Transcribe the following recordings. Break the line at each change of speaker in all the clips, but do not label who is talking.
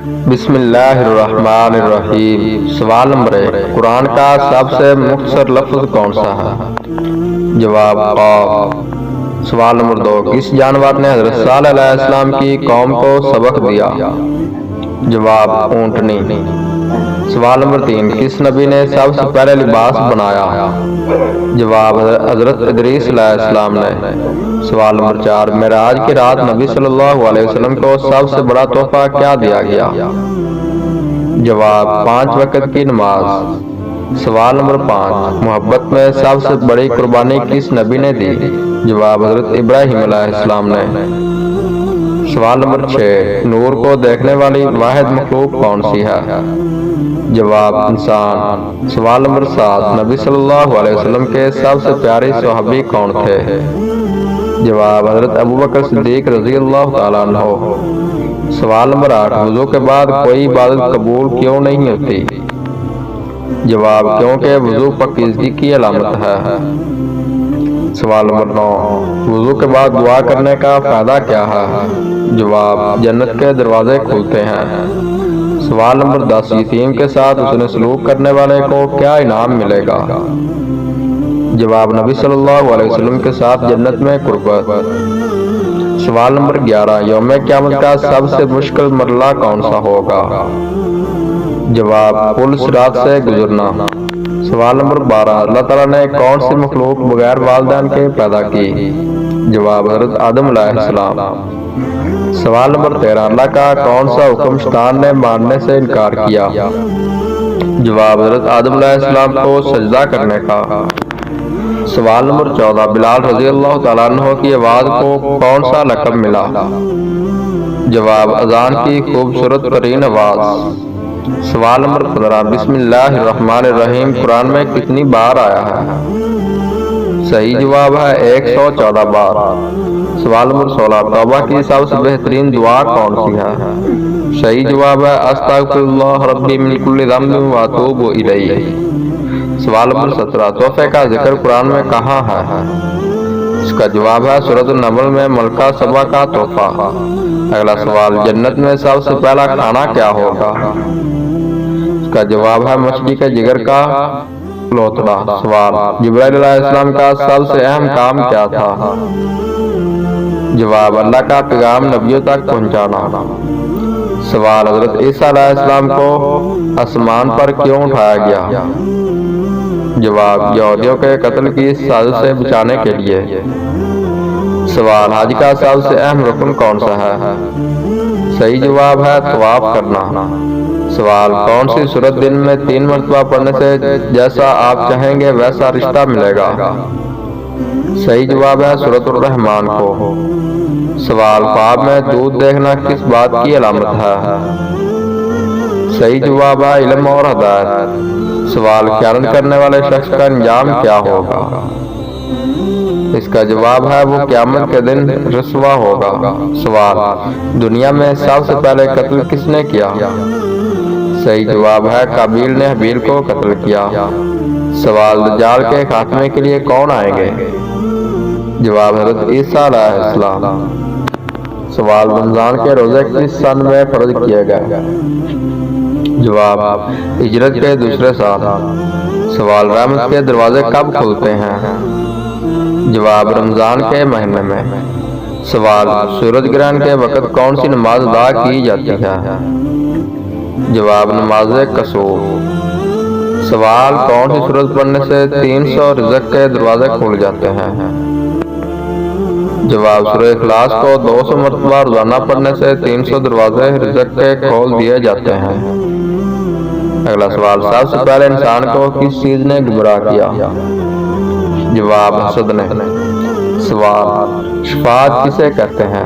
بسم اللہ الرحمن الرحیم۔ سوال نمبر 1، قرآن کا سب سے مختصر لفظ کون سا ہے؟ جواب قاف۔ سوال نمبر 2، کس جانور نے حضرت صالح علیہ السلام کی قوم کو سبق دیا؟ جواب اونٹنی۔ سوال نمبر 3، کس نبی نے سب سے پہلے لباس بنایا؟ جواب حضرت ادریس علیہ السلام نے۔ سوال نمبر 4، معراج کی رات نبی صلی اللہ علیہ وسلم کو سب سے بڑا تحفہ کیا دیا گیا؟ جواب 5 وقت کی نماز۔ سوال نمبر 5، محبت میں سب سے بڑی قربانی کس نبی نے دی؟ جواب حضرت ابراہیم علیہ السلام نے۔ سوال نمبر 6، نور کو دیکھنے والی واحد مخلوق کون سی ہے؟ جواب انسان۔ سوال نمبر 7، نبی صلی اللہ علیہ وسلم کے سب سے پیارے صحابی کون تھے؟ جواب حضرت ابوبکر صدیق رضی اللہ تعالیٰ عنہ۔ سوال نمبر 8، وضو کے بعد کوئی عبادت قبول کیوں نہیں ہوتی؟ جواب کیونکہ وضو پاکیزگی کی علامت ہے۔ سوال نمبر 9، وضو کے بعد دعا کرنے کا فائدہ کیا ہے؟ جواب جنت کے دروازے کھلتے ہیں۔ سوال نمبر 10، یتیم کے ساتھ حسن سلوک کرنے والے کو کیا انعام ملے گا؟ جواب نبی صلی اللہ علیہ وسلم کے ساتھ جنت میں قربت۔ سوال نمبر 11، یوم قیامت کا سب سے مشکل مرحلہ کون سا ہوگا؟ جواب پل صراط سے گزرنا۔ سوال نمبر 12، اللہ تعالیٰ نے کون سی مخلوق بغیر والدین کے پیدا کی؟ جواب حضرت آدم علیہ السلام۔ سوال نمبر 13، اللہ کا کون سا حکم شیطان نے ماننے سے انکار کیا؟ جواب حضرت آدم علیہ السلام کو سجدہ کرنے کا۔ سوال نمبر 14، بلال رضی اللہ تعالیٰ عنہ کی آواز کو کون سا لقب ملا؟ جواب اذان کی خوبصورت ترین آواز۔ سوال نمبر 15، بسم اللہ الرحمن الرحیم قرآن میں کتنی بار آیا ہے؟ صحیح جواب ہے 114 بار۔ سوال نمبر 16، توبہ کی سب سے بہترین دعا کون سی ہے؟ صحیح جواب ہے استغفر اللہ ربی من کل ذنب واتوب الیہ۔ سوال نمبر 17، تحفے کا ذکر قرآن میں کہاں ہے؟ اس کا جواب ہے سورۃ النمل میں ملکہ سبا کا تحفہ۔ اگلا سوال، جنت میں سب سے پہلا کھانا کیا ہوگا؟ اس کا جواب ہے مچھلی کے جگر کا لوتڑا۔ سوال، جبرائیل علیہ السلام کا سب سے اہم کام کیا تھا؟ جواب اللہ کا پیغام نبیوں تک پہنچانا۔ سوال، حضرت عیسیٰ علیہ السلام کو آسمان پر کیوں اٹھایا گیا؟ جواب یہودیوں کے قتل کی سازش سے بچانے کے لیے۔ سوال، حج کا سب سے اہم رکن کون سا ہے؟ صحیح جواب ہے طواف کرنا۔ سوال، کون سی سورت دن میں 3 مرتبہ پڑھنے سے جیسا آپ چاہیں گے ویسا رشتہ ملے گا؟ صحیح جواب ہے سورۃ الرحمن کو۔ سوال، خواب میں دودھ دیکھنا کس بات کی علامت ہے؟ صحیح جواب ہے علم اور ہدایت۔ سوال، خیانت کرنے والے شخص کا انجام کیا ہوگا؟ اس کا جواب ہے وہ قیامت کے دن رسوا ہوگا۔ سوال، دنیا میں سب سے پہلے قتل کس نے کیا؟ صحیح جواب ہے قابیل نے حابیل کو قتل کیا۔ سوال، دجال کے خاتمے کے لیے کون آئیں گے؟ جواب حضرت عیسیٰ علیہ السلام۔ سوال، رمضان کے روزے کس سن میں فرض کیے گئے؟ جواب ہجرت کے دوسرے سال۔ سوال، رحمت کے دروازے کب کھلتے ہیں؟ جواب رمضان کے مہینے میں۔ سوال، سورج گرہن کے وقت کون سی نماز ادا کی جاتی ہے؟ جواب نماز کسوف۔ سوال، کون سی سورت پڑھنے سے 300 رزق کے دروازے کھل جاتے ہیں؟ جواب سورہ اخلاص کو 200 مرتبہ روزانہ پڑھنے سے 300 دروازے رزق کے کھول دیے جاتے ہیں۔ اگلا سوال، سب سے پہلے انسان کو کس چیز نے گمراہ کیا؟ جواب حسد نے۔ سوال، شفاعت کسے کہتے ہیں؟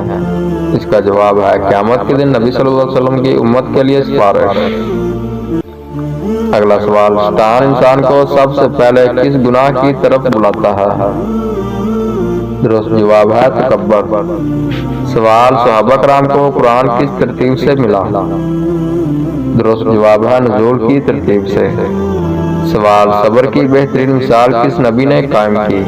اس کا جواب ہے قیامت کے دن نبی صلی اللہ علیہ وسلم کی امت کے لیے سفارش۔ اگلا سوال، شیطان انسان کو سب سے پہلے کس گناہ کی طرف بلاتا ہے؟ درست جواب ہے تکبر۔ سوال، صحابہ کرام کو قرآن کس ترتیب سے ملا؟ درست جواب ہے نزول کی ترتیب سے۔ سوال، صبر کی بہترین مثال کس نبی نے قائم کی؟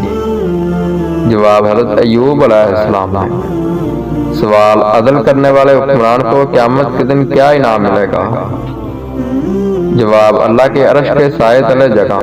جواب حضرت ایوب علیہ السلام نے۔ سوال عدل کرنے والے حکمران کو قیامت کے دن کیا انعام ملے گا؟ جواب اللہ کے عرش کے سائے تلے جگہ۔